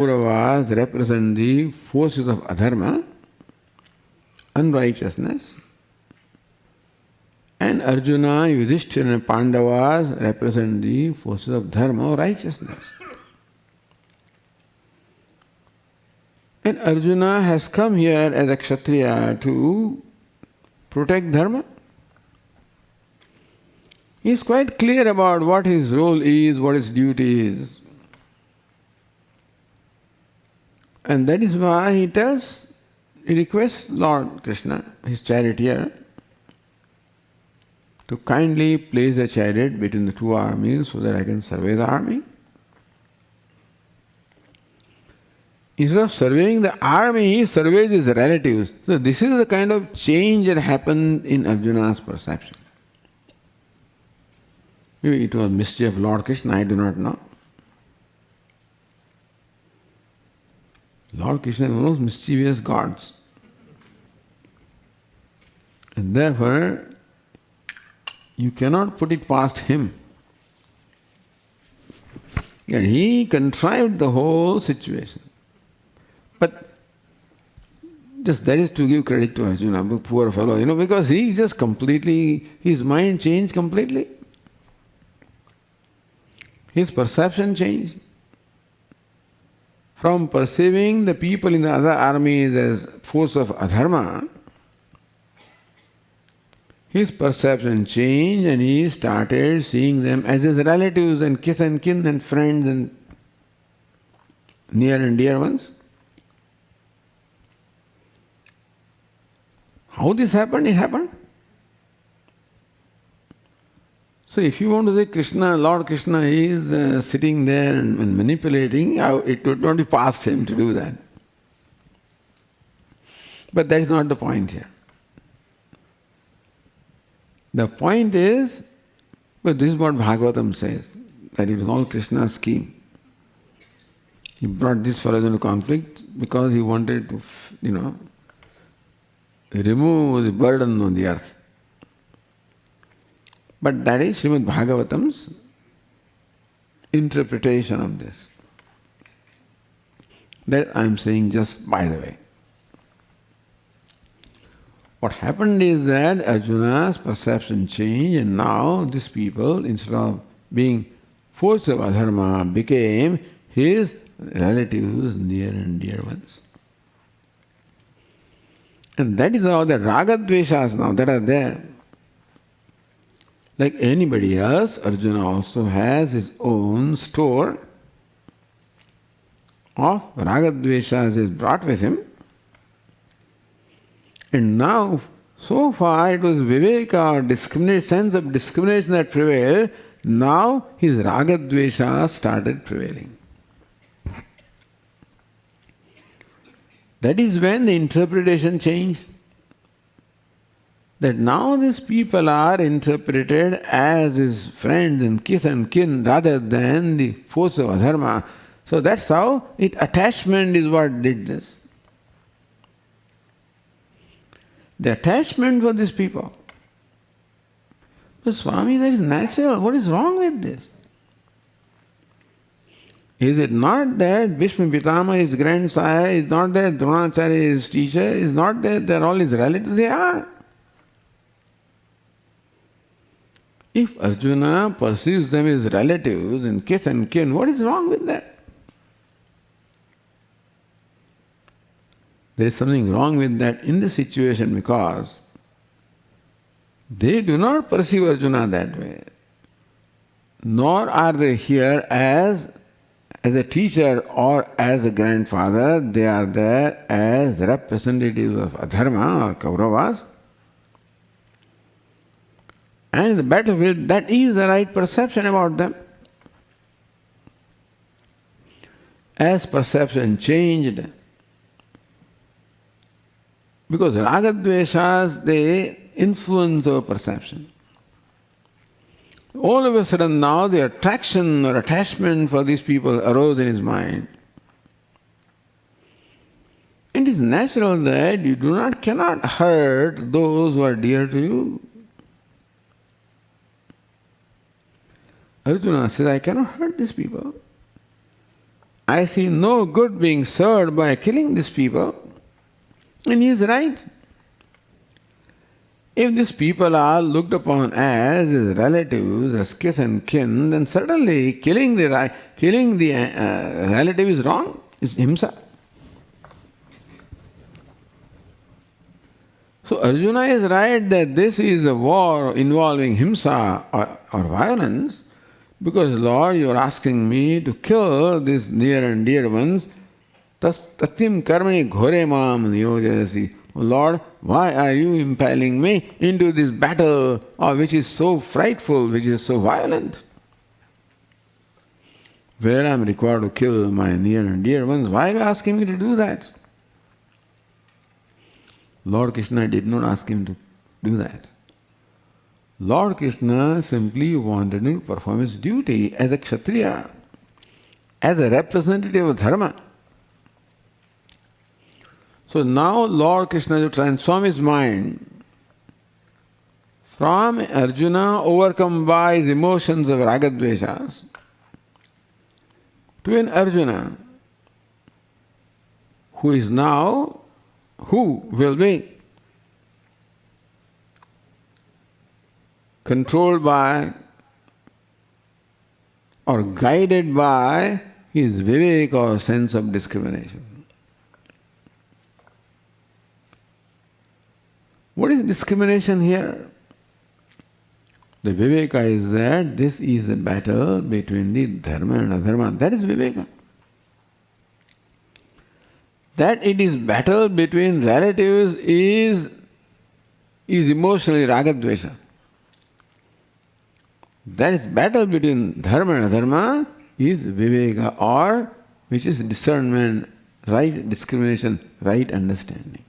Kauravas represent the forces of adharma, unrighteousness, and Arjuna, Yudhishthira and Pandavas represent the forces of dharma or righteousness. And Arjuna has come here as a Kshatriya to protect dharma. He is quite clear about what his role is, what his duty is. And that is why he requests Lord Krishna, his charioteer, to kindly place a chariot between the two armies so that I can survey the army. Instead of surveying the army, he surveys his relatives. So this is the kind of change that happened in Arjuna's perception. Maybe it was mischief of Lord Krishna, I do not know. Lord Krishna is one of those mischievous gods. And therefore, you cannot put it past him. And he contrived the whole situation. But just that is to give credit to Arjuna, poor fellow, because he just his mind changed completely. His perception changed. From perceiving the people in the other armies as force of adharma, his perception changed and he started seeing them as his relatives and kith and kin and friends and near and dear ones. How this happened? It happened. So if you want to say Lord Krishna is sitting there and manipulating, it would not be past him to do that. But that is not the point here. The point is, but this is what Bhagavatam says, that it was all Krishna's scheme. He brought these fellows into conflict because he wanted to, remove the burden on the earth. But that is Srimad Bhagavatam's interpretation of this. That I am saying just by the way. What happened is that Arjuna's perception changed and now these people, instead of being force of adharma, became his relatives, near and dear ones. And that is how the ragadveshas now that are there. Like anybody else, Arjuna also has his own store of ragadveshas is brought with him. And now, so far it was viveka or sense of discrimination that prevailed. Now his ragadveshas started prevailing. That is when the interpretation changed. That now these people are interpreted as his friends and kith and kin rather than the force of adharma. So that's how attachment is what did this. The attachment for these people. But Swami, that is natural. What is wrong with this? Is it not that Bhishma Pitama is grandsire, is not that Dronacharya is teacher, is not that they are all his relatives? They are. If Arjuna perceives them as relatives and kith and kin, what is wrong with that? There is something wrong with that in the situation because they do not perceive Arjuna that way. Nor are they here as a teacher or as a grandfather. They are there as representatives of adharma or Kauravas. And in the battlefield, that is the right perception about them. As perception changed, because ragadveshas, they influence our perception. All of a sudden now the attraction or attachment for these people arose in his mind. It is natural that you cannot hurt those who are dear to you. Arjuna says, I cannot hurt these people. I see no good being served by killing these people. And he is right. If these people are looked upon as his relatives, as kith and kin, then certainly killing the relative is wrong, is himsa. So Arjuna is right that this is a war involving himsa or violence, because Lord, you are asking me to kill these near and dear ones. Tatim karmani ghore mam niyojasi. Lord, why are you impaling me into this battle which is so frightful, which is so violent? Where I am required to kill my near and dear ones, why are you asking me to do that? Lord Krishna did not ask him to do that. Lord Krishna simply wanted him to perform his duty as a Kshatriya, as a representative of Dharma. So now Lord Krishna will transform his mind from Arjuna overcome by his emotions of ragadveshas to an Arjuna who will be controlled by or guided by his vivek or sense of discrimination. What is discrimination here? The viveka is that this is a battle between the dharma and adharma. That is viveka. That it is battle between relatives is emotionally ragadvesha. That is battle between dharma and adharma is viveka, or which is discernment, right discrimination, right understanding.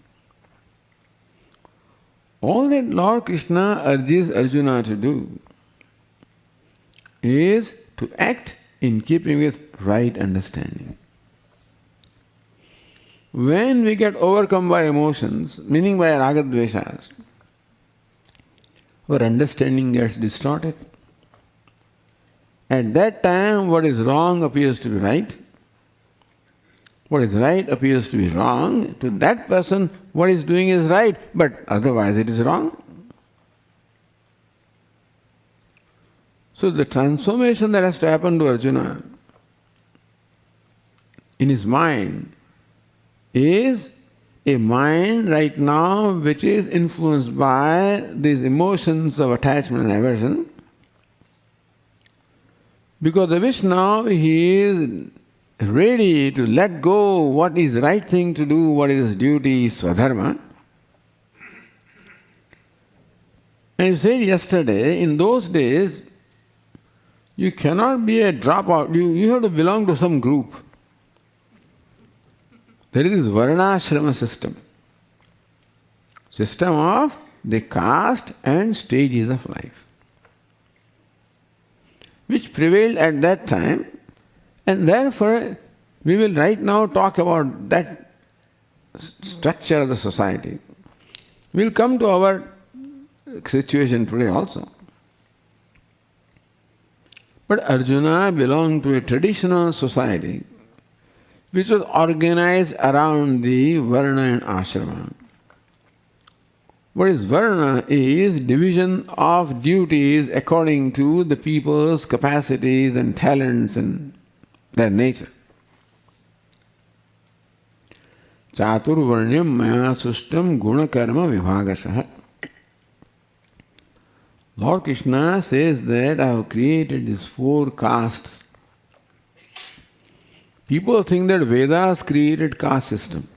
All that Lord Krishna urges Arjuna to do is to act in keeping with right understanding. When we get overcome by emotions, meaning by ragadveshas, our understanding gets distorted. At that time, what is wrong appears to be right. What is right appears to be wrong. To that person, what is doing is right, but otherwise it is wrong. So the transformation that has to happen to Arjuna in his mind is a mind right now which is influenced by these emotions of attachment and aversion. Because of which now he is ready to let go what is right thing to do, what is his duty, swadharma. And you said yesterday, in those days, you cannot be a dropout, you have to belong to some group. There is this varnashrama system of the caste and stages of life, which prevailed at that time. And therefore, we will right now talk about that structure of the society. We will come to our situation today also. But Arjuna belonged to a traditional society which was organized around the Varna and Ashrama. What is Varna is division of duties according to the people's capacities and talents and their nature. Chaturvarnyam maya sustam guna karma vibhagasah. Lord Krishna says that I have created these 4 castes. People think that Vedas created caste system.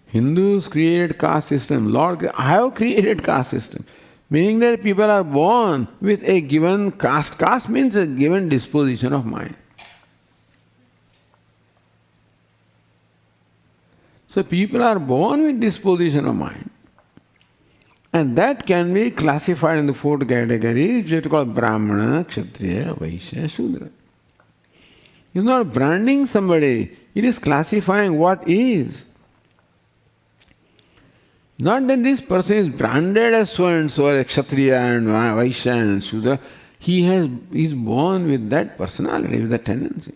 Hindus created caste system. Lord, I have created caste system. Meaning that people are born with a given caste. Caste means a given disposition of mind. So people are born with disposition of mind. And that can be classified in the 4 categories, which are called Brahmana, Kshatriya, Vaishya, Shudra. It's not branding somebody, it is classifying what is. Not that this person is branded as so and so, a Kshatriya and Vaishya and Shudra. He is born with that personality, with that tendency.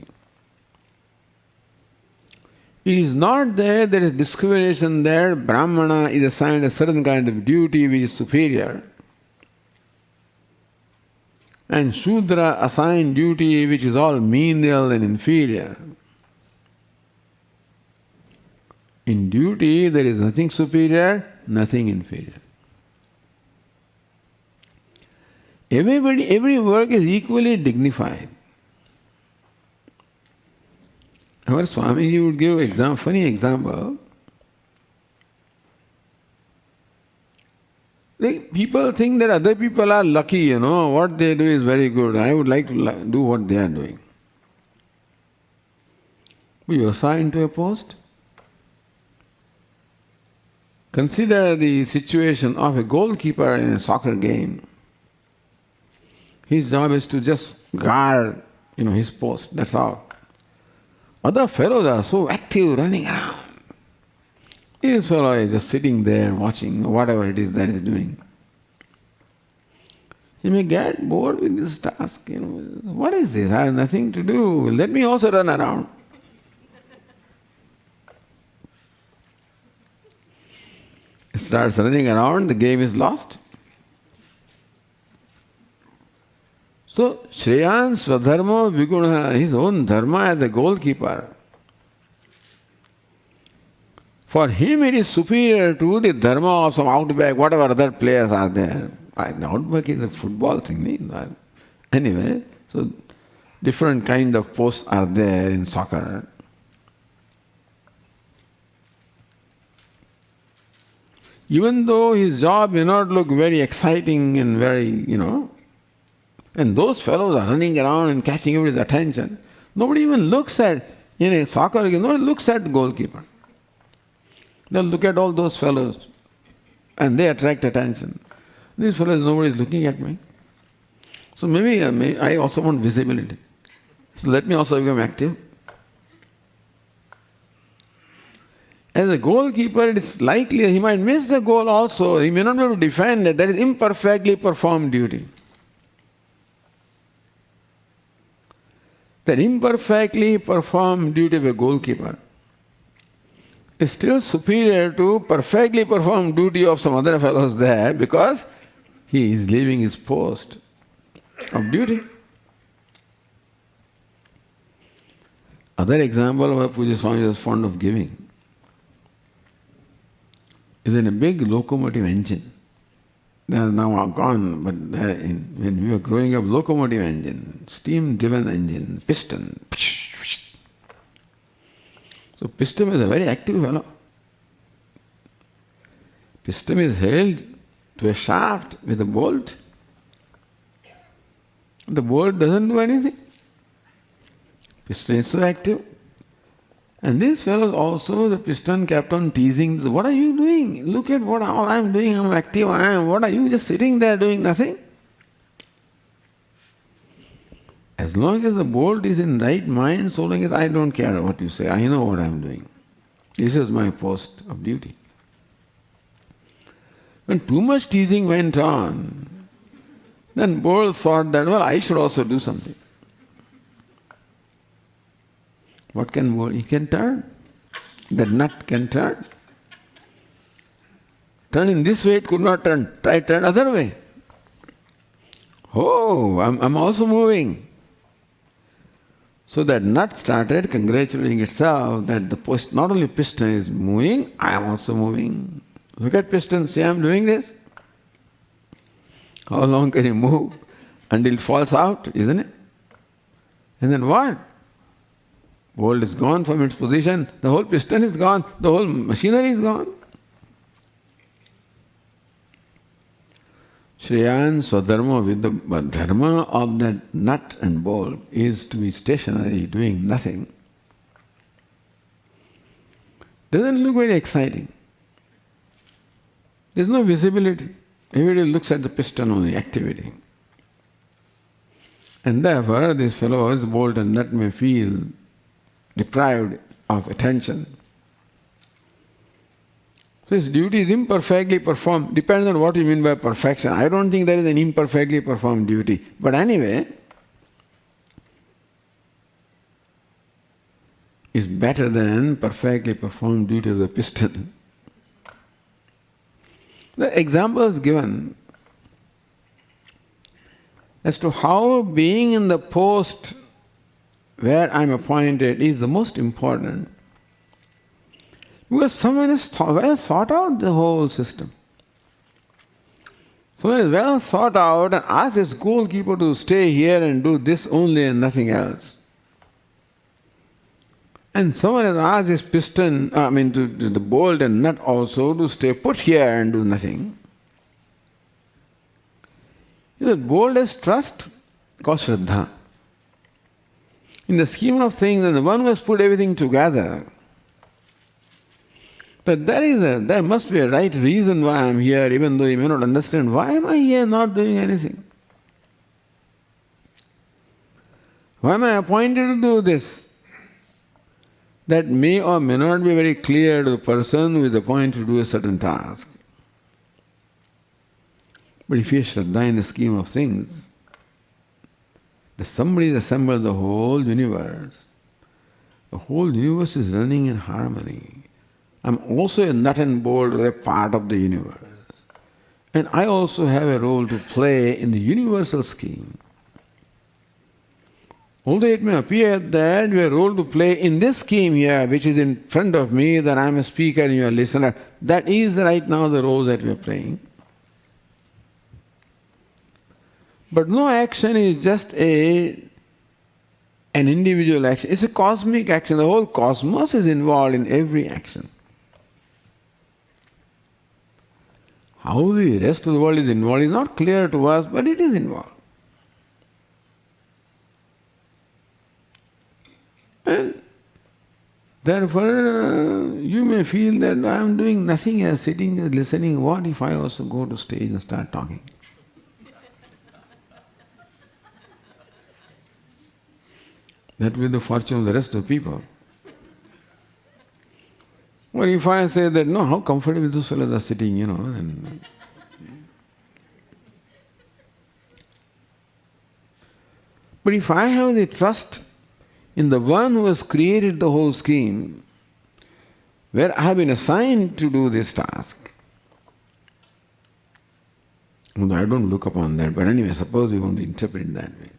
It is not there is discrimination there. Brahmana is assigned a certain kind of duty which is superior, and Shudra assigned duty which is all menial and inferior. In duty there is nothing superior, nothing inferior. Every work is equally dignified. Our Swami would give funny example. Like people think that other people are lucky, what they do is very good. I would like to do what they are doing. We are assigned to a post. Consider the situation of a goalkeeper in a soccer game. His job is to just guard, his post. That's all. Other fellows are so active, running around. This fellow is just sitting there watching whatever it is that he's doing. He may get bored with this task. What is this? I have nothing to do. Let me also run around. He starts running around, the game is lost. So, Shreyan Swadharma Viguna, his own dharma as a goalkeeper. For him it is superior to the dharma of some outback, whatever other players are there. The outback is a football thing. Anyway, so different kind of posts are there in soccer. Even though his job may not look very exciting and very, and those fellows are running around and catching everybody's attention. Nobody even looks at, in a soccer game, nobody looks at the goalkeeper. They'll look at all those fellows and they attract attention. These fellows, nobody is looking at me. So maybe I also want visibility. So let me also become active. As a goalkeeper, it is likely he might miss the goal also. He may not be able to defend it. That is imperfectly performed duty. That imperfectly performed duty of a goalkeeper is still superior to perfectly performed duty of some other fellows there, because he is leaving his post of duty. Other example where Puja Swami was fond of giving is in a big locomotive engine. They are now gone, but when we were growing up, locomotive engine, steam-driven engine, piston. So piston is a very active fellow. Piston is held to a shaft with a bolt. The bolt doesn't do anything. Piston is so active. And these fellows also, the piston kept on teasing, what are you doing? Look at what all I am doing, I am active, I am. What are you just sitting there doing nothing? As long as the bolt is in right mind, so long as I don't care what you say, I know what I am doing. This is my post of duty. When too much teasing went on, then bolt thought that, I should also do something. What can bolt? He can turn. That nut can turn. Turn in this way, it could not turn. Try turn other way. Oh, I'm also moving. So that nut started congratulating itself that the post, not only piston is moving, I am also moving. Look at piston, see I am doing this. How long can you move? Until it falls out, isn't it? And then what? Bolt is gone from its position, the whole piston is gone, the whole machinery is gone. Shreyan Swadharma, with the dharma of that nut and bolt is to be stationary, doing nothing. Doesn't look very exciting. There's no visibility. Everybody looks at the piston only, activity. And therefore, these fellows, bolt and nut, may feel deprived of attention. So his duty is imperfectly performed. Depends on what you mean by perfection. I don't think there is an imperfectly performed duty. But anyway, it's better than perfectly performed duty of the piston. The example is given as to how being in the post where I am appointed is the most important. Because someone has well thought out the whole system. Someone has well thought out and asked his goalkeeper to stay here and do this only and nothing else. And someone has asked his piston, to the bolt and nut also to stay put here and do nothing. The bolt has trust, called Shraddha. In the scheme of things, and the one who has put everything together, but there must be a right reason why I am here, even though you may not understand why am I here not doing anything. Why am I appointed to do this? That may or may not be very clear to the person who is appointed to do a certain task. But if he has Shraddha in the scheme of things, that somebody has assembled the whole universe. The whole universe is running in harmony. I'm also a nut and bolt, a part of the universe. And I also have a role to play in the universal scheme. Although it may appear that you have a role to play in this scheme here, which is in front of me, that I am a speaker and you are a listener, that is right now the role that we are playing. But no action is just an individual action. It's a cosmic action. The whole cosmos is involved in every action. How the rest of the world is involved is not clear to us, but it is involved. And therefore, you may feel that I am doing nothing as sitting and listening. What if I also go to stage and start talking? That will be the fortune of the rest of the people. Or if I say that, no, how comfortable those fellows are sitting, and but if I have the trust in the one who has created the whole scheme, where I have been assigned to do this task, although I don't look upon that, but anyway, suppose you want to interpret it that way.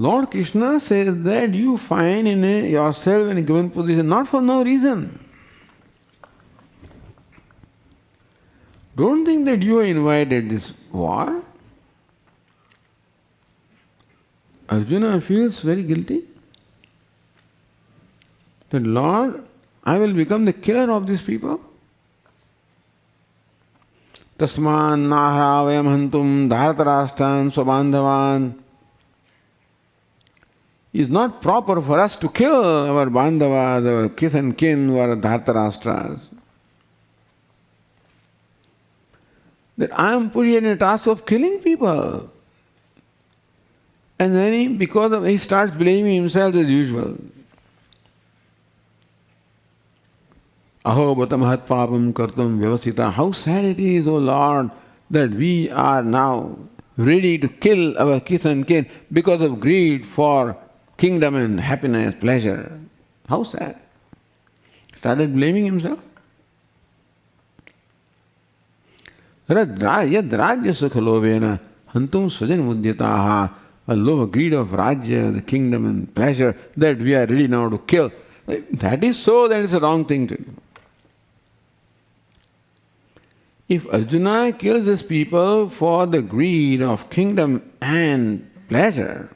Lord Krishna says that you find yourself in a given position not for no reason. Don't think that you are invited this war. Arjuna feels very guilty. That Lord, I will become the killer of these people. Tasman nahra vayam hantum dharatarashtan swabandhavan. It is not proper for us to kill our bandhavas, our kith and kin who are Dharatarashtras. That I am put in a task of killing people. And then he starts blaming himself as usual. Aho bata mahat papam kartum vyavasita. How sad it is, O Lord, that we are now ready to kill our kith and kin because of greed for kingdom and happiness, pleasure. How sad. Started blaming himself. Yad rajya sukhalovena hantum swajan mudyataha. A love, greed of rajya, the kingdom and pleasure that we are ready now to kill. That is so, that is a wrong thing to do. If Arjuna kills his people for the greed of kingdom and pleasure,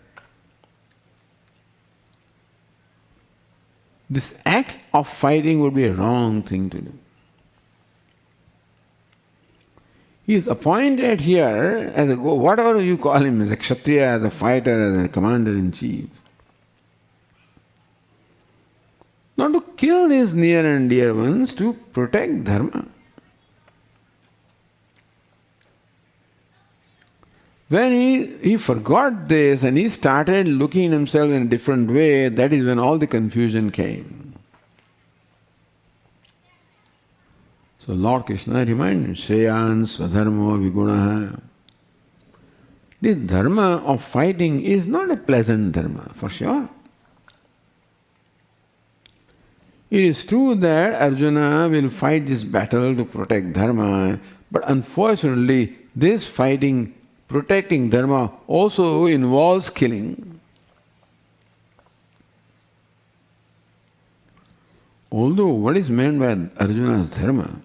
this act of fighting would be a wrong thing to do. He is appointed here as whatever you call him, as a kshatriya, as a fighter, as a commander-in-chief. Not to kill his near and dear ones, to protect dharma. When he forgot this and he started looking at himself in a different way, that is when all the confusion came. So Lord Krishna reminded, Shreyan Swadharmo Vigunaha. This dharma of fighting is not a pleasant dharma, for sure. It is true that Arjuna will fight this battle to protect dharma, but unfortunately, this fighting, protecting dharma also involves killing. Although what is meant by Arjuna's dharma,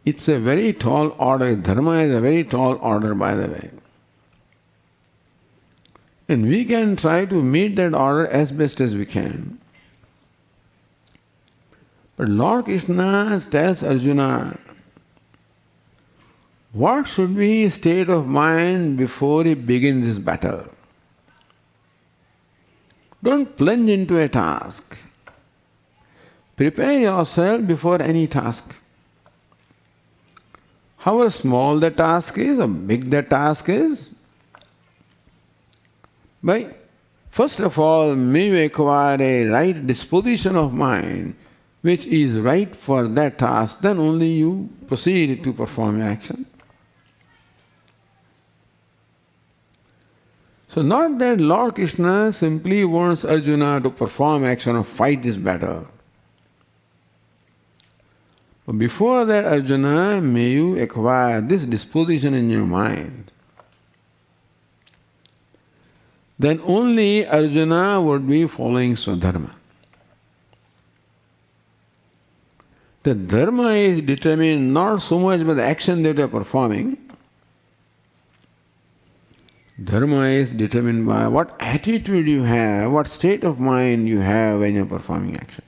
it's a very tall order. Dharma is a very tall order, by the way. And we can try to meet that order as best as we can. But Lord Krishna tells Arjuna, what should be his state of mind before he begins this battle? Don't plunge into a task. Prepare yourself before any task. However small the task is or big the task is, by first of all, may you acquire a right disposition of mind which is right for that task, then only you proceed to perform your action. So not that Lord Krishna simply wants Arjuna to perform action or fight this battle. But before that, Arjuna, may you acquire this disposition in your mind. Then only Arjuna would be following Swadharma. The dharma is determined not so much by the action that you are performing. Dharma is determined by what attitude you have, what state of mind you have when you are performing action.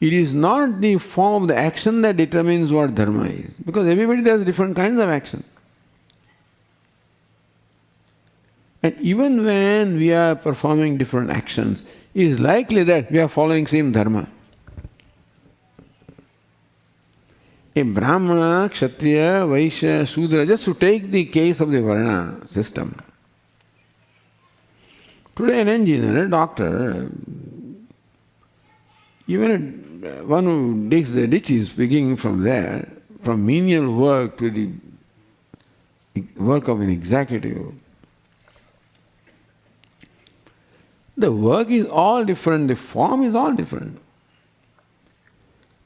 It is not the form of the action that determines what dharma is, because everybody does different kinds of action. And even when we are performing different actions, it is likely that we are following same dharma. A Brahmana, Kshatriya, Vaishya, Shudra, just to take the case of the Varna system. Today an engineer, a doctor, even one who digs the ditches, beginning from there, from menial work to the work of an executive, the work is all different, the form is all different.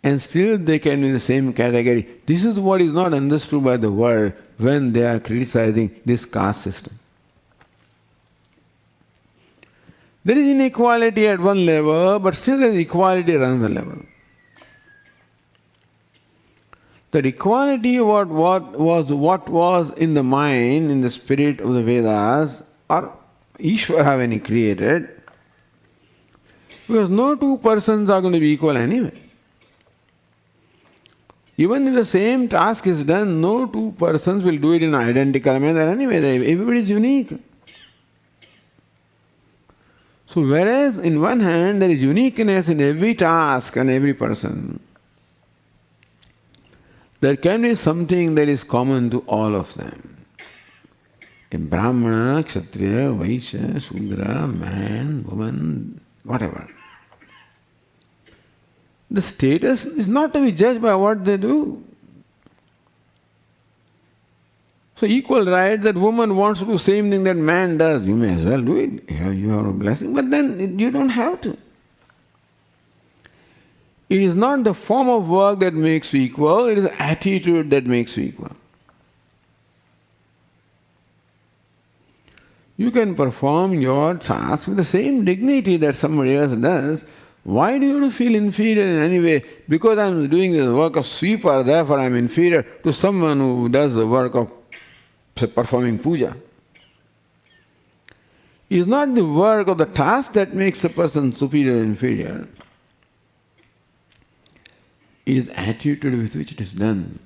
And still they can be in the same category. This is what is not understood by the world when they are criticizing this caste system. There is inequality at one level, but still there is equality at another level. That equality what was in the mind, in the spirit of the Vedas, or Ishvara when he created, because no two persons are going to be equal anyway. Even if the same task is done, no two persons will do it in an identical manner anyway. Everybody is unique. So whereas in one hand there is uniqueness in every task and every person, there can be something that is common to all of them. A Brahmana, Kshatriya, Vaishya, Shudra, man, woman, whatever. The status is not to be judged by what they do. So equal right, that woman wants to do the same thing that man does, you may as well do it. You have a blessing, but then you don't have to. It is not the form of work that makes you equal, it is the attitude that makes you equal. You can perform your task with the same dignity that somebody else does. Why do you feel inferior in any way? Because I am doing the work of sweeper, therefore I am inferior to someone who does the work of performing puja. It is not the work of the task that makes a person superior or inferior. It is the attitude with which it is done.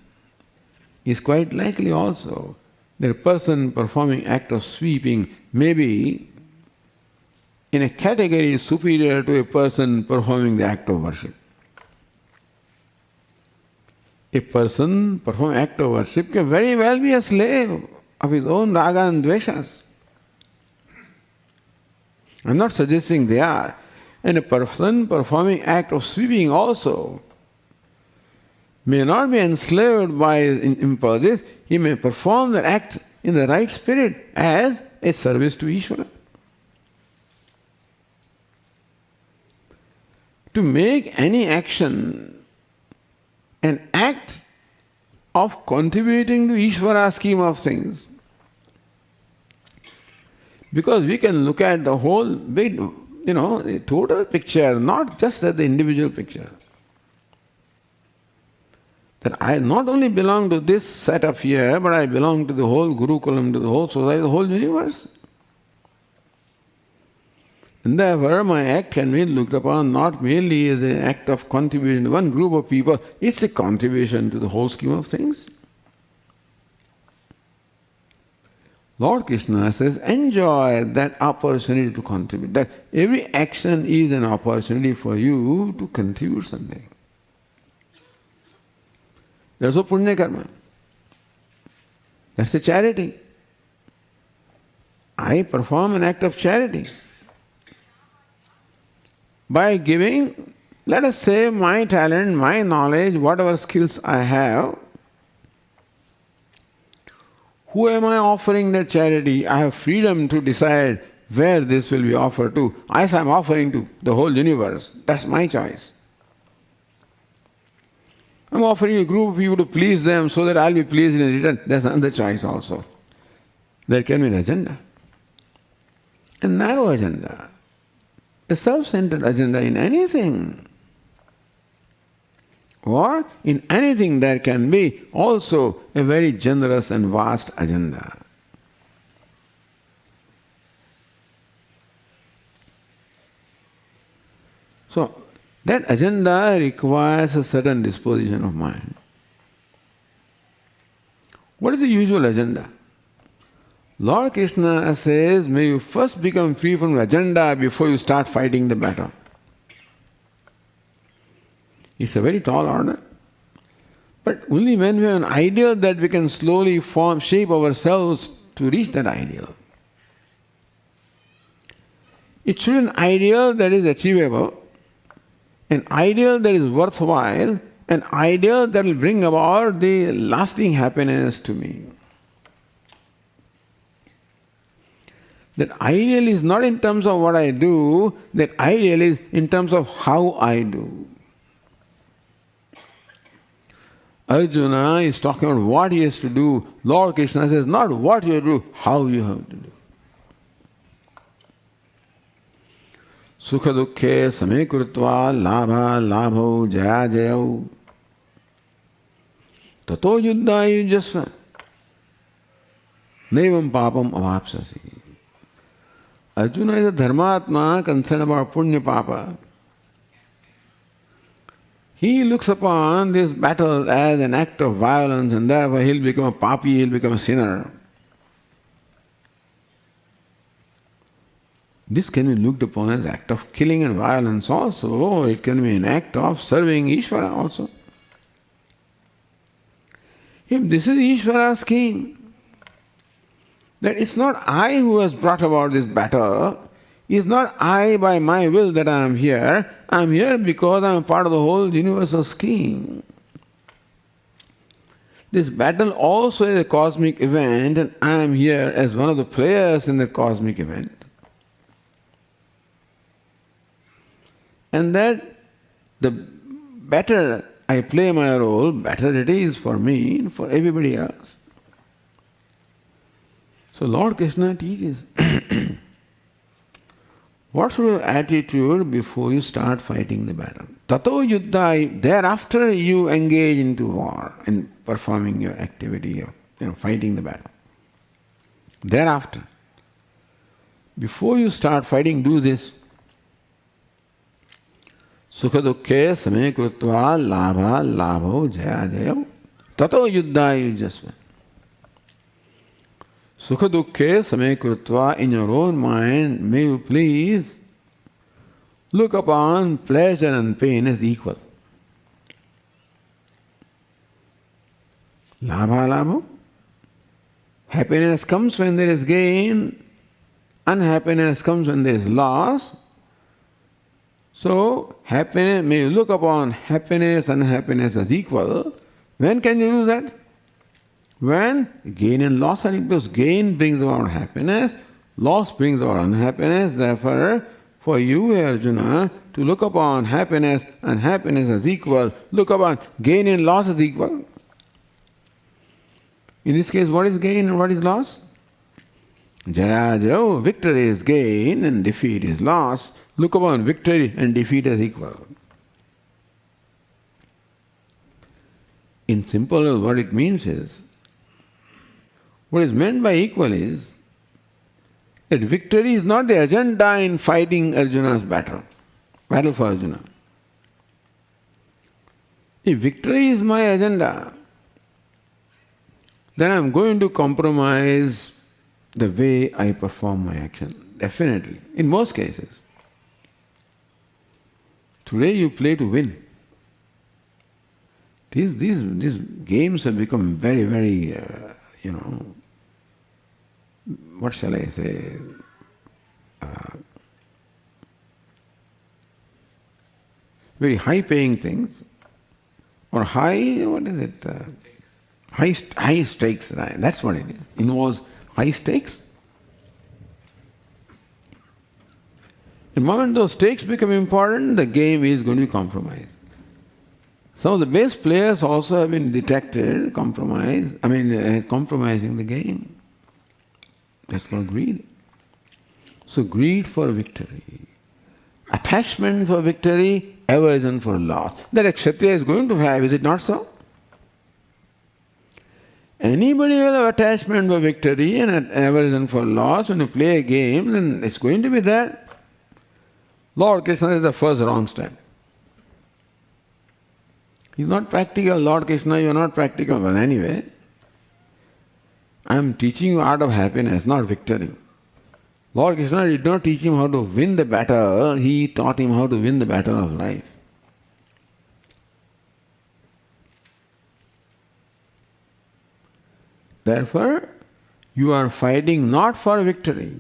It is quite likely also that a person performing act of sweeping may be in a category superior to a person performing the act of worship. A person performing act of worship can very well be a slave of his own raga and dveshas. I am not suggesting they are, And a person performing act of sweeping also may not be enslaved by impulses. He may perform that act in the right spirit as a service to Ishvara. To make any action an act of contributing to Ishvara's scheme of things. Because we can look at the whole big, the total picture, not just at the individual picture. That I not only belong to this setup here, but I belong to the whole Gurukulam, to the whole society, the whole universe. And therefore, my act can be looked upon not merely as an act of contribution to one group of people, it's a contribution to the whole scheme of things. Lord Krishna says, enjoy that opportunity to contribute. That every action is an opportunity for you to contribute something. There's a punya karma. That's a charity. I perform an act of charity. By giving, let us say, my talent, my knowledge, whatever skills I have, who am I offering that charity? I have freedom to decide where this will be offered to. I am offering to the whole universe. That's my choice. I'm offering a group of people to please them so that I'll be pleased in return. That's another choice also. There can be an agenda. A narrow agenda. A self-centered agenda in anything. Or in anything there can be also a very generous and vast agenda. So, that agenda requires a certain disposition of mind. What is the usual agenda? Lord Krishna says, may you first become free from the agenda before you start fighting the battle. It's a very tall order. But only when we have an ideal that we can slowly shape ourselves to reach that ideal. It should be an ideal that is achievable, an ideal that is worthwhile, an ideal that will bring about the lasting happiness to me. That ideal is not in terms of what I do, that ideal is in terms of how I do. Arjuna is talking about what he has to do. Lord Krishna says, not what you do, how you have to do. Sukha dukkhe same krutva labha labho jaya jayau tato yuddha yujasva nevam papam avapsasi. Arjuna is a dharmatma concerned about punya papa. He looks upon this battle as an act of violence and therefore he'll become a papi, he'll become a sinner. This can be looked upon as an act of killing and violence also, or it can be an act of serving Ishvara also. If this is Ishvara's scheme, that it's not I who has brought about this battle, it's not I by my will that I am here because I am part of the whole universal scheme. This battle also is a cosmic event and I am here as one of the players in the cosmic event. And that the better I play my role, better it is for me and for everybody else. So Lord Krishna teaches, what sort of attitude before you start fighting the battle? Tato yuddha, thereafter you engage into war and performing your activity of fighting the battle. Thereafter. Before you start fighting, do this. Sukha dukkhe same krutva labha labho jaya jayau tato yuddha yujasva. Sukha dukkhe same krutva, in your own mind, may you please look upon pleasure and pain as equal. Labha labho. Happiness comes when there is gain, unhappiness comes when there is loss. So, happiness, may you look upon happiness and unhappiness as equal. When can you do that? When gain and loss are equal. Gain brings about happiness, loss brings about unhappiness. Therefore, for you, Arjuna, to look upon happiness and unhappiness as equal, look upon gain and loss as equal. In this case, what is gain and what is loss? Jaya Jaya, victory is gain and defeat is loss. Look upon victory and defeat as equal. In simple, what it means is, what is meant by equal is that victory is not the agenda in fighting Arjuna's battle for Arjuna. If victory is my agenda, then I am going to compromise the way I perform my action. Definitely. In most cases. Today you play to win. These games have become very, very, what shall I say? Very high-paying things, or what is it? High stakes, right? That's what it is. Involves high stakes. The moment those stakes become important, the game is going to be compromised. Some of the best players also have been detected compromising the game. That's called greed. So greed for victory, attachment for victory, aversion for loss. That a Kshatriya is going to have, is it not so? Anybody will have attachment for victory and aversion for loss. When you play a game, then it's going to be there. Lord Krishna is the first wrong step. He's not practical. Lord Krishna, you are not practical. Well, anyway, I am teaching you art of happiness, not victory. Lord Krishna did not teach him how to win the battle, he taught him how to win the battle of life. Therefore, you are fighting not for victory.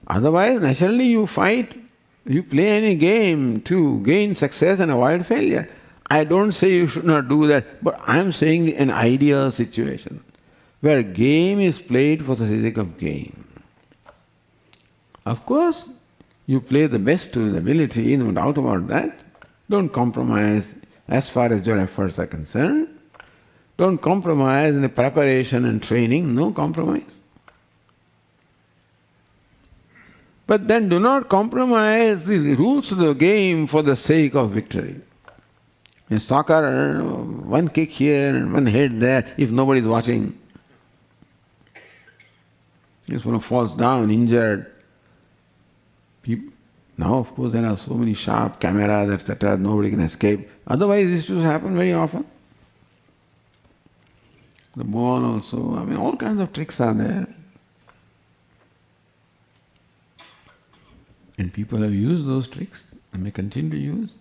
Otherwise, naturally you fight, you play any game to gain success and avoid failure. I don't say you should not do that, but I am saying an ideal situation where game is played for the sake of game. Of course, you play the best to your ability, no doubt about that. Don't compromise as far as your efforts are concerned. Don't compromise in the preparation and training, no compromise. But then do not compromise the rules of the game for the sake of victory. In soccer, one kick here and one hit there, if nobody is watching. If one falls down, injured. Now, of course, there are so many sharp cameras, etc., nobody can escape. Otherwise, this used to happen very often. The ball also, all kinds of tricks are there. And people have used those tricks and may continue to use.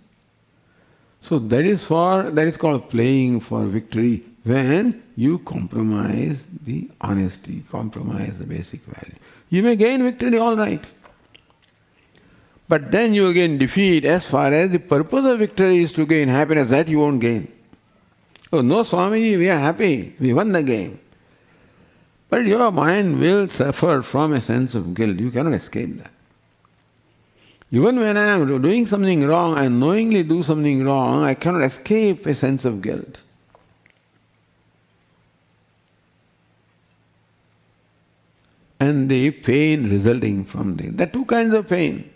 So that is called playing for victory, when you compromise the honesty, compromise the basic value. You may gain victory, all right. But then you gain defeat as far as the purpose of victory is to gain happiness, that you won't gain. Oh no, Swami, we are happy, we won the game. But your mind will suffer from a sense of guilt. You cannot escape that. Even when I am doing something wrong, I knowingly do something wrong, I cannot escape a sense of guilt. And the pain resulting from this. There are two kinds of pain.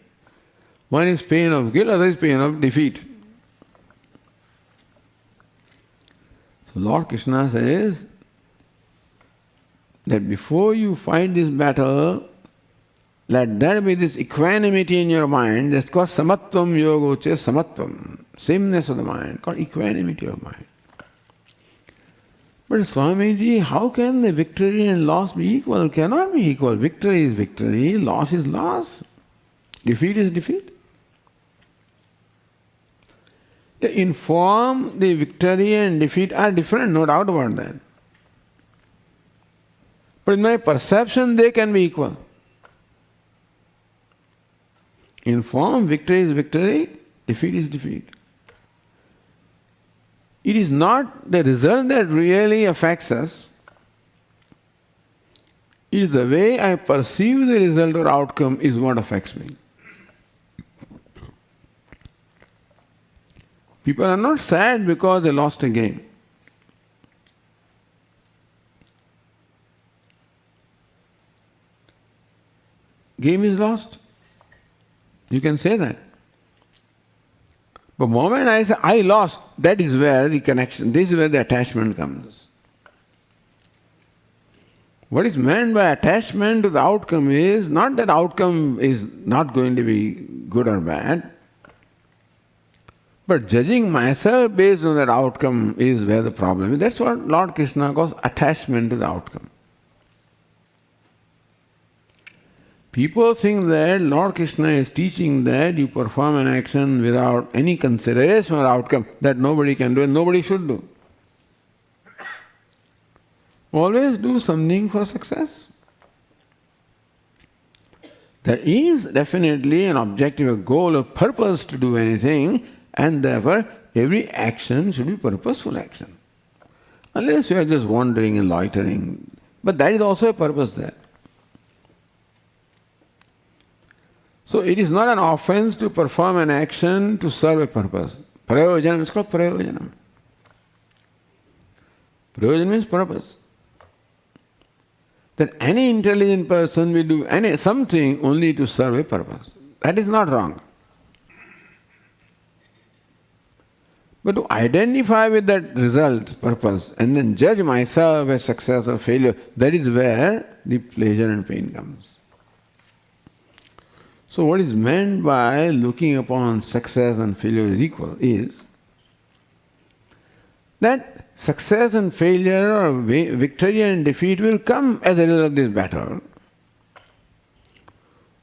One is pain of guilt, other is pain of defeat. So Lord Krishna says that before you fight this battle, let there be this equanimity in your mind. That's called samatvam yoga, which is samatvam, sameness of the mind, called equanimity of mind. But Swamiji, how can the victory and loss be equal? Cannot be equal. Victory is victory, loss is loss, defeat is defeat. In form, the victory and defeat are different, no doubt about that. But in my perception, they can be equal. In form, victory is victory, defeat is defeat. It is not the result that really affects us. It is the way I perceive the result or outcome is what affects me. People are not sad because they lost a game. Game is lost. You can say that. But the moment I say, I lost, that is where the connection, this is where the attachment comes. What is meant by attachment to the outcome is not that outcome is not going to be good or bad, but judging myself based on that outcome is where the problem is. That's what Lord Krishna calls attachment to the outcome. People think that Lord Krishna is teaching that you perform an action without any consideration or outcome that nobody can do and nobody should do. Always do something for success. There is definitely an objective, a goal, a purpose to do anything, and therefore every action should be purposeful action. Unless you are just wandering and loitering. But that is also a purpose there. So it is not an offense to perform an action to serve a purpose. Prayojanam is called prayojanam. Prayojanam means purpose. That any intelligent person will do something only to serve a purpose. That is not wrong. But to identify with that result, purpose, and then judge myself as success or failure, that is where the pleasure and pain comes. So what is meant by looking upon success and failure as equal is that success and failure or victory and defeat will come as a result of this battle.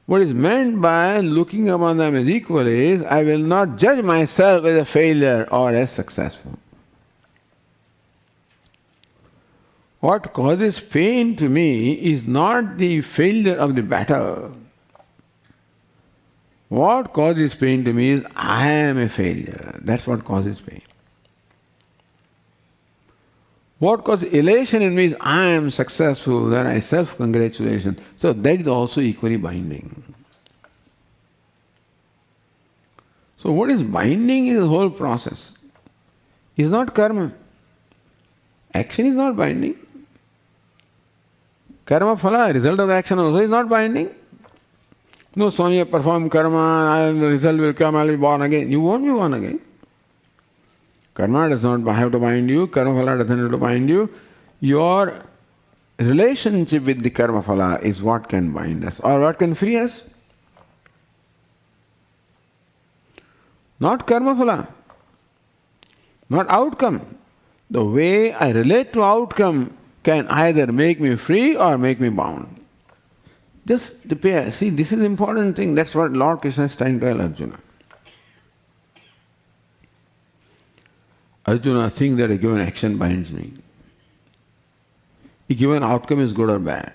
What is meant by looking upon them as equal is I will not judge myself as a failure or as successful. What causes pain to me is not the failure of the battle. What causes pain to me is I am a failure. That's what causes pain. What causes elation in me is I am successful, then I self-congratulation. So that is also equally binding. So what is binding is the whole process. It's not karma. Action is not binding. Karma phala, result of the action also is not binding. No, Swami, I perform karma and the result will come, I will be born again. You won't be born again. Karma does not have to bind you, karma phala doesn't have to bind you. Your relationship with the karma phala is what can bind us or what can free us. Not karma phala, not outcome. The way I relate to outcome can either make me free or make me bound. Just see, this is an important thing. That's what Lord Krishna is trying to tell Arjuna. Arjuna thinks that a given action binds me. A given outcome is good or bad.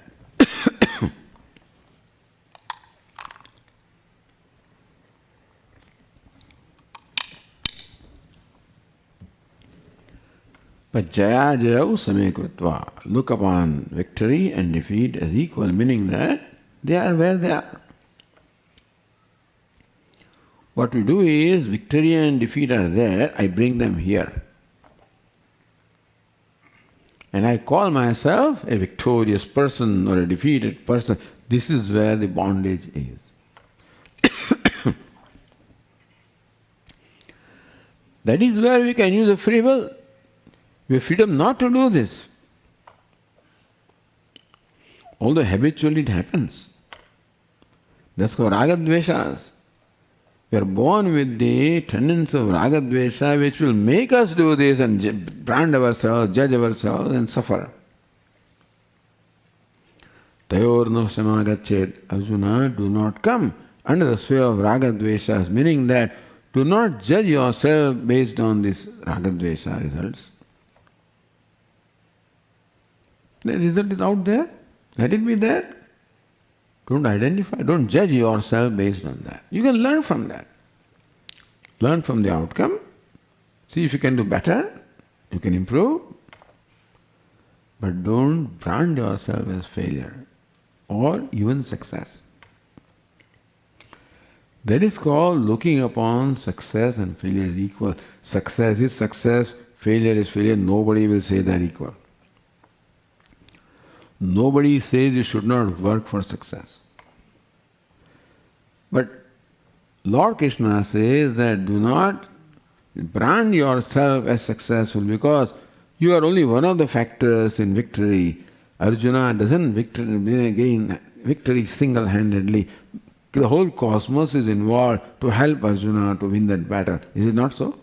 But jaya jayau same krutva. Look upon victory and defeat as equal, meaning that they are where they are. What we do is, victory and defeat are there, I bring them here. And I call myself a victorious person or a defeated person. This is where the bondage is. That is where we can use a free will. We have freedom not to do this. Although habitually it happens. That's called ragadveshas. We are born with the tendency of ragadvesha which will make us do this and brand ourselves, judge ourselves and suffer. Tayorno samagachet. Arjuna, do not come under the sphere of ragadveshas, meaning that do not judge yourself based on these ragadvesha results. The result is out there. Let it be there. Don't identify, don't judge yourself based on that. You can learn from that. Learn from the outcome. See if you can do better. You can improve. But don't brand yourself as failure or even success. That is called looking upon success and failure as equal. Success is success, failure is failure. Nobody will say they're equal. Nobody says you should not work for success. But Lord Krishna says that do not brand yourself as successful because you are only one of the factors in victory. Arjuna doesn't gain victory single-handedly. The whole cosmos is involved to help Arjuna to win that battle. Is it not so?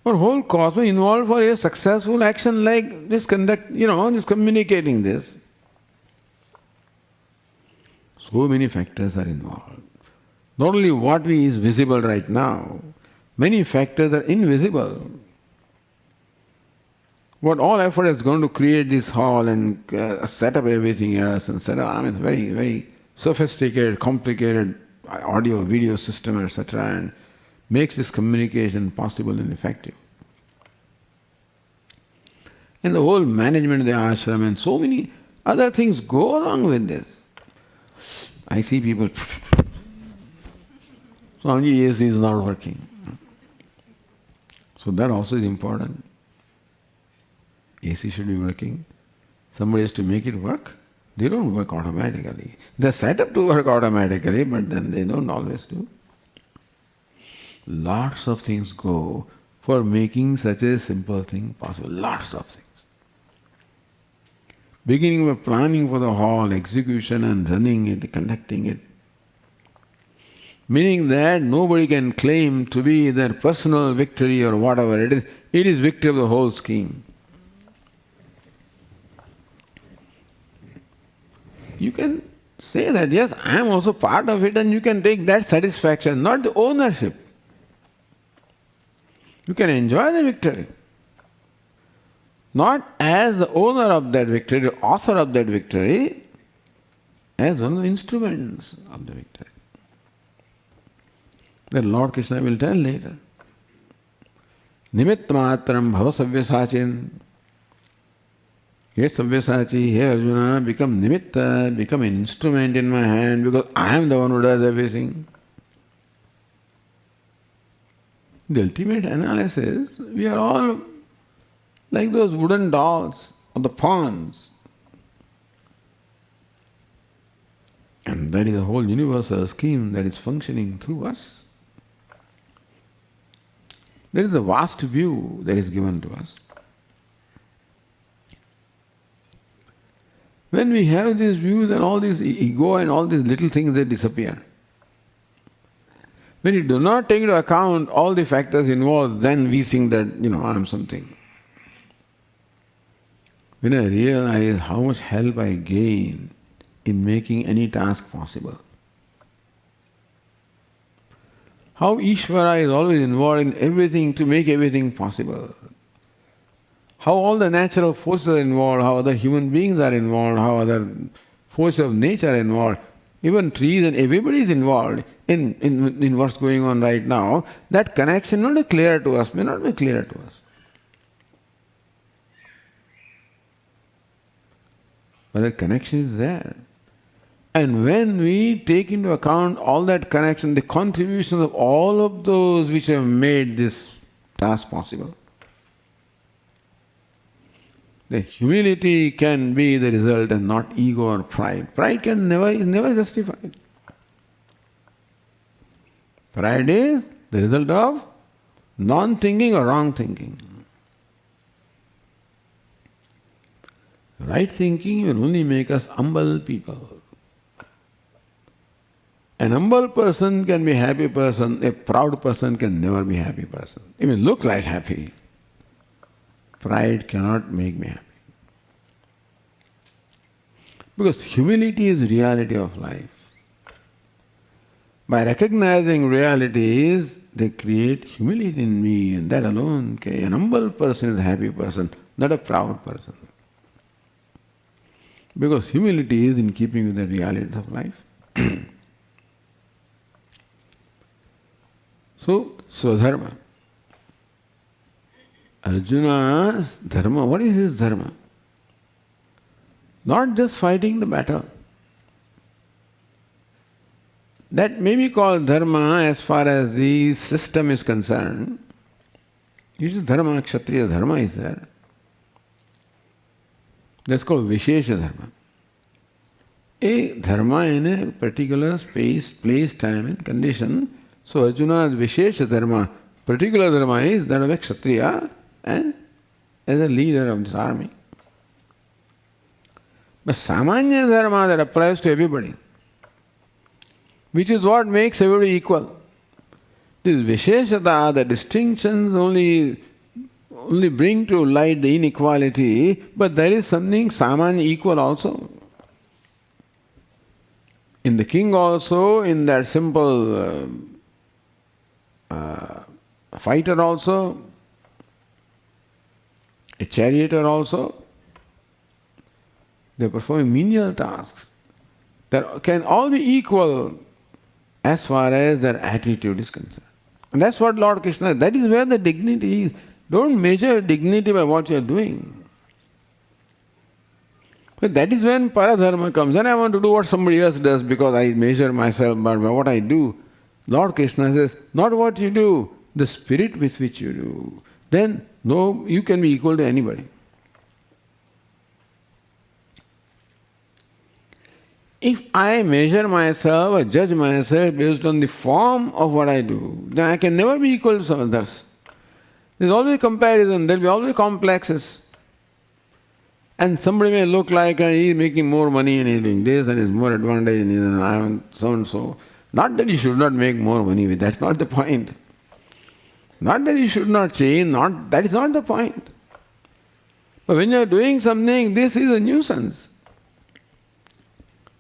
Or whole cosmos involved for a successful action like this this communicating this. So many factors are involved. Not only what is visible right now, many factors are invisible. What all effort has gone to create this hall and set up everything else and set up, very, very sophisticated, complicated audio, video system, etc. and makes this communication possible and effective. And the whole management of the ashram and so many other things go along with this. I see people, Swami, AC is not working. So that also is important. AC should be working. Somebody has to make it work. They don't work automatically. They're set up to work automatically, but then they don't always do. Lots of things go for making such a simple thing possible. Lots of things. Beginning with planning for the hall, execution and running it, conducting it. Meaning that nobody can claim to be their personal victory or whatever it is. It is victory of the whole scheme. You can say that, yes, I am also part of it, and you can take that satisfaction, not the ownership. You can enjoy the victory. Not as the owner of that victory, the author of that victory, as one of the instruments of the victory. That Lord Krishna will tell later. Nimittamatram bhava savyasachin. Yes, Sabyasachi, hey Arjuna, become nimitta, become an instrument in my hand because I am the one who does everything. The ultimate analysis, we are all like those wooden dolls of the pawns. And that is a whole universal scheme that is functioning through us. There is a vast view that is given to us. When we have these views and all this ego and all these little things, they disappear. When you do not take into account all the factors involved, then we think that, I am something. When I realize how much help I gain in making any task possible, how Ishvara is always involved in everything to make everything possible, how all the natural forces are involved, how other human beings are involved, how other forces of nature are involved, even trees and everybody is involved in what's going on right now, that connection not be clear to us, may not be clear to us. But that connection is there. And when we take into account all that connection, the contributions of all of those which have made this task possible, the humility can be the result and not ego or pride. Pride is never justified. Pride is the result of non-thinking or wrong thinking. Right thinking will only make us humble people. An humble person can be a happy person, a proud person can never be a happy person. Even look like happy. Pride cannot make me happy. Because humility is reality of life. By recognizing realities, they create humility in me, and that alone, an humble person is a happy person, not a proud person. Because humility is in keeping with the realities of life. So, Swadharma. Arjuna's dharma, what is his dharma? Not just fighting the battle. That may be called dharma as far as the system is concerned. Usually dharma, kshatriya dharma is there. That's called Vishesha dharma. A dharma in a particular space, place, time and condition. So Arjuna's Vishesha dharma, particular dharma is that of a kshatriya and as a leader of this army. But samanya dharma that applies to everybody, which is what makes everybody equal. This Visheshata, the distinctions only bring to light the inequality, but there is something samanya equal also. In the king also, in that simple fighter also, a charioteer also, they are performing menial tasks that can all be equal as far as their attitude is concerned. And that's what Lord Krishna, that is where the dignity is. Don't measure dignity by what you are doing. But that is when paradharma comes. Then I want to do what somebody else does because I measure myself by what I do. Lord Krishna says, not what you do, the spirit with which you do. Then, no, you can be equal to anybody. If I measure myself or judge myself based on the form of what I do, then I can never be equal to some others. There's always comparison, there'll be always complexes. And somebody may look like he's making more money and he's doing this and he's more advantage and I'm so and so. Not that you should not make more money with, that's not the point. Not that you should not change, that is not the point. But when you're doing something, this is a nuisance.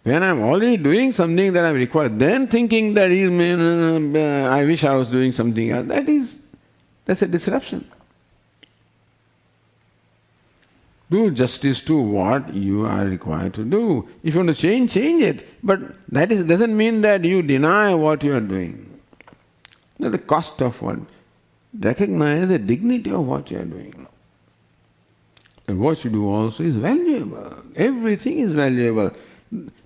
When I'm already doing something that I'm required, then thinking that I wish I was doing something else, that's a disruption. Do justice to what you are required to do. If you want to change it. But that doesn't mean that you deny what you are doing. No, the cost of what? Recognize the dignity of what you are doing. And what you do also is valuable. Everything is valuable.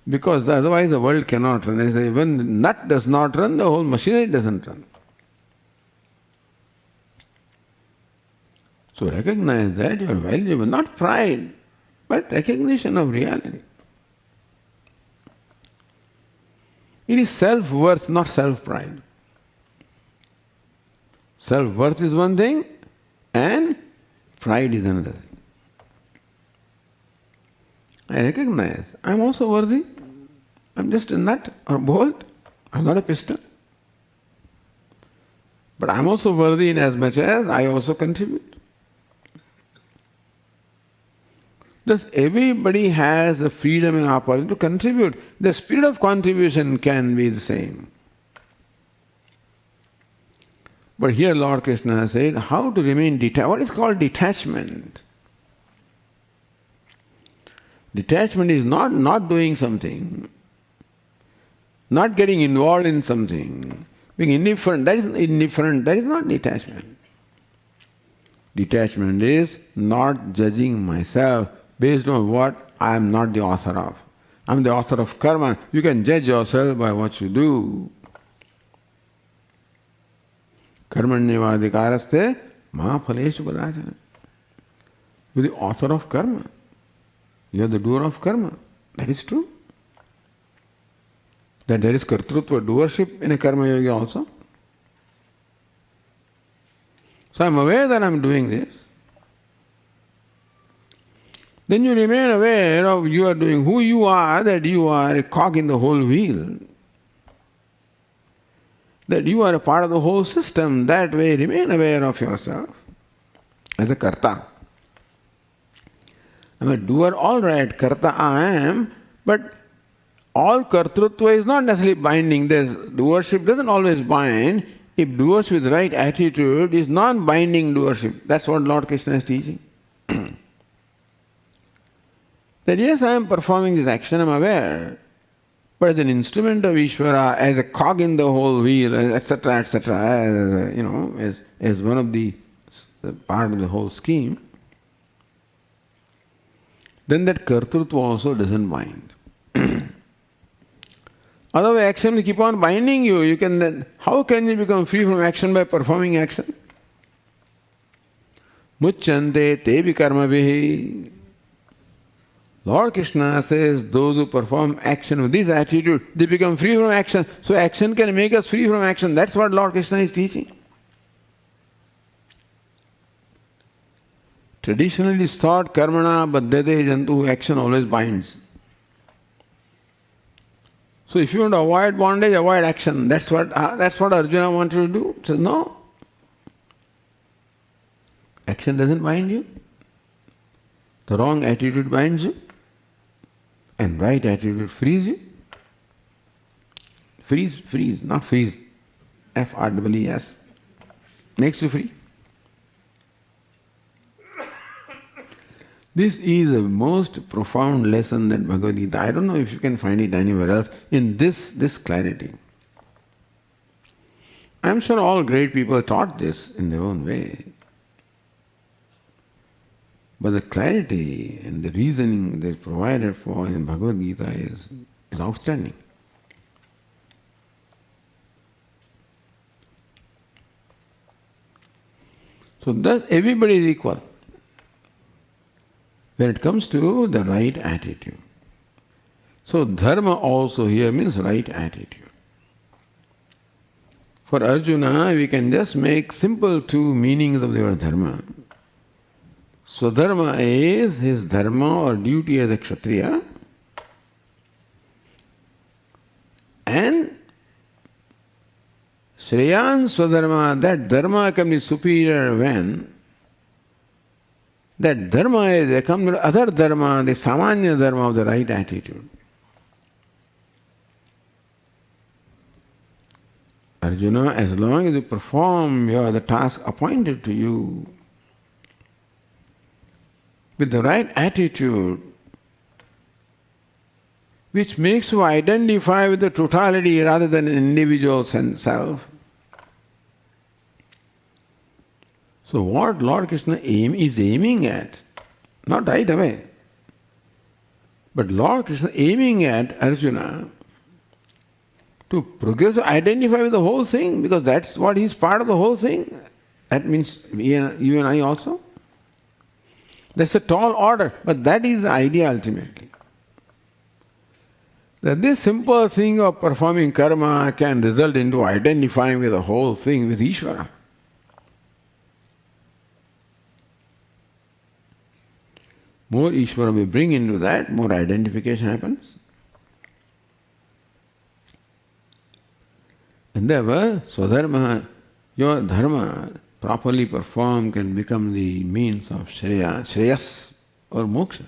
Because otherwise the world cannot run. When the nut does not run, the whole machinery doesn't run. So recognize that you are valuable, not pride, but recognition of reality. It is self-worth, not self-pride. Self-worth is one thing and pride is another thing. I recognize I am also worthy. I am just a nut or bolt. I am not a piston. But I am also worthy in as much as I also contribute. Thus everybody has the freedom and opportunity to contribute. The spirit of contribution can be the same. But here Lord Krishna said, how to remain detached. What is called detachment? Detachment is not doing something, not getting involved in something, being indifferent. That is not detachment. Detachment is not judging myself based on what I am not the author of. I am the author of karma. You can judge yourself by what you do. Karmanyavadikaraste ma phaleshu padachana. You are the author of karma. You are the doer of karma. That is true. That there is kartrutva, doership in a karma yoga also. So I am aware that I am doing this. Then you remain aware of you are doing who you are, that you are a cog in the whole wheel. That you are a part of the whole system. That way remain aware of yourself as a karta. I am a doer, all right, karta I am, but all kartrutva is not necessarily binding. Doership doesn't always bind. If doers with right attitude is non-binding doership. That's what Lord Krishna is teaching. That yes, I am performing this action, I am aware. But as an instrument of Ishvara, as a cog in the whole wheel, etc., as one of the part of the whole scheme, then that kartrutva also doesn't bind. Otherwise, action will keep on binding you. How can you become free from action by performing action? Mucchante tevi karmavihi. Lord Krishna says those who perform action with this attitude, they become free from action. So action can make us free from action. That's what Lord Krishna is teaching. Traditionally it's thought karmana baddhate jantu, action always binds. So if you want to avoid bondage, avoid action. That's what Arjuna wanted to do. He says no. Action doesn't bind you. The wrong attitude binds you. And right attitude frees you. Freeze, not freeze. F-R-E-E-S. Makes you free. This is a most profound lesson that Bhagavad Gita, I don't know if you can find it anywhere else, in this clarity. I'm sure all great people taught this in their own way. But the clarity and the reasoning they provided for in Bhagavad Gita is outstanding. So thus everybody is equal when it comes to the right attitude. So dharma also here means right attitude. For Arjuna, we can just make simple two meanings of the word dharma. Swadharma is his dharma or duty as a kshatriya, and Shreyan Swadharma, that dharma can be superior when that dharma is accompanied with other dharma, the samanya dharma of the right attitude. Arjuna, as long as you perform the task appointed to you with the right attitude, which makes you identify with the totality rather than an individual self. So what Lord Krishna is aiming at, not right away, but Lord Krishna aiming at Arjuna to progressively identify with the whole thing, because that's what he's part of the whole thing. That means you and I also. That's a tall order, but that is the idea ultimately. That this simple thing of performing karma can result into identifying with the whole thing, with Ishvara. More Ishvara we bring into that, more identification happens. And therefore, Swadharma, your dharma, properly performed, can become the means of Shreyas or moksha.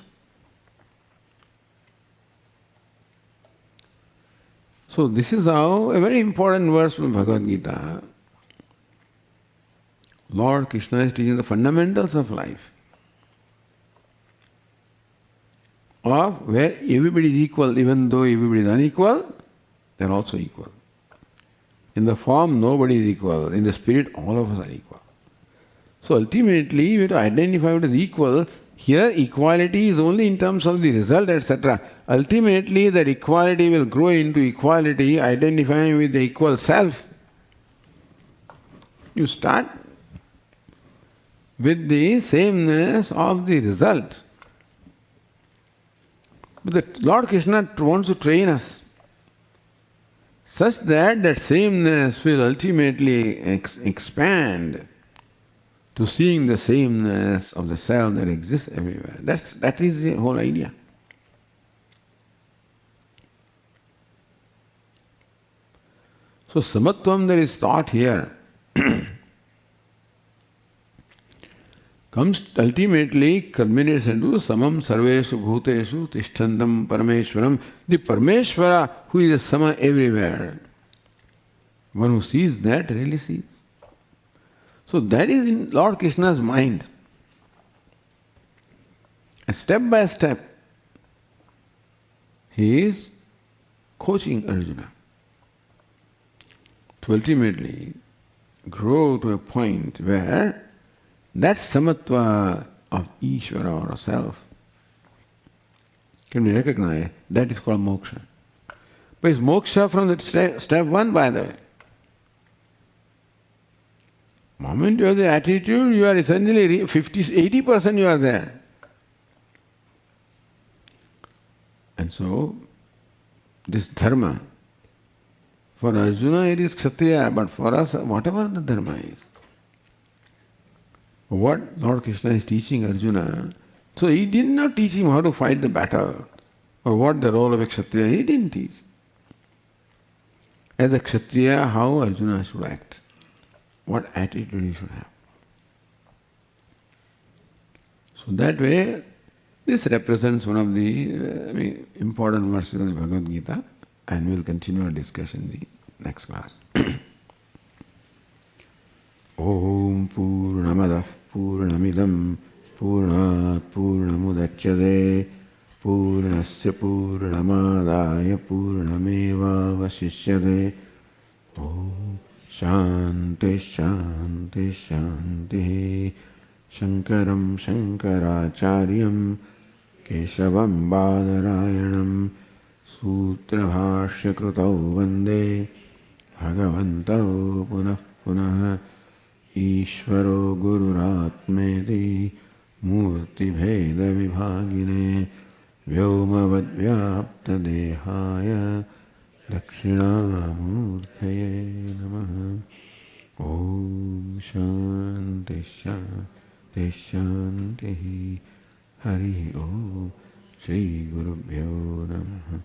So this is how a very important verse from Bhagavad Gita. Lord Krishna is teaching the fundamentals of life, of where everybody is equal, even though everybody is unequal, they are also equal. In the form, nobody is equal. In the spirit, all of us are equal. So ultimately, we have to identify what is equal. Here, equality is only in terms of the result, etc. Ultimately, that equality will grow into equality, identifying with the equal self. You start with the sameness of the result. But the Lord Krishna wants to train us such that sameness will ultimately expand to seeing the sameness of the self that exists everywhere. That is the whole idea. So samatvam that is taught here comes ultimately, culminates into samam sarveshu bhuteshu tishtandam parameshwaram. The Parameshwara who is a sama everywhere. One who sees that really sees. So that is in Lord Krishna's mind. And step by step, He is coaching Arjuna to ultimately grow to a point where that samatva of Ishvara or self can be recognized. That is called moksha. But it's moksha from the step one, by the way. Moment you have the attitude, you are essentially 80% you are there. And so, this dharma, for Arjuna it is Kshatriya, but for us, whatever the dharma is, what Lord Krishna is teaching Arjuna, so he did not teach him how to fight the battle or what the role of a Kshatriya, he didn't teach. As a Kshatriya, how Arjuna should act, what attitude he should have. So that way, this represents one of the important verses of the Bhagavad Gita, and we'll continue our discussion in the next class. Om Purnamadah Purnamidam Purnat Purnamudachyate Purnasya Purnamadaya Purnameva Vasishyate. Om Shanti Shanti Shanti. Shankaram Shankaracharyam Keshavam Badarayanam Sutra Bhashya Krutau Vande Bhagavantau Punah Punah Ishvaro Gururatmeti Murti Bheda Vibhagine Vyoma Vadvyapta Dehaya Dakshinamurtaye Namaha. Om Shanti Shanti Shanti. Hari Om. Shri Gurubhyo Namaha.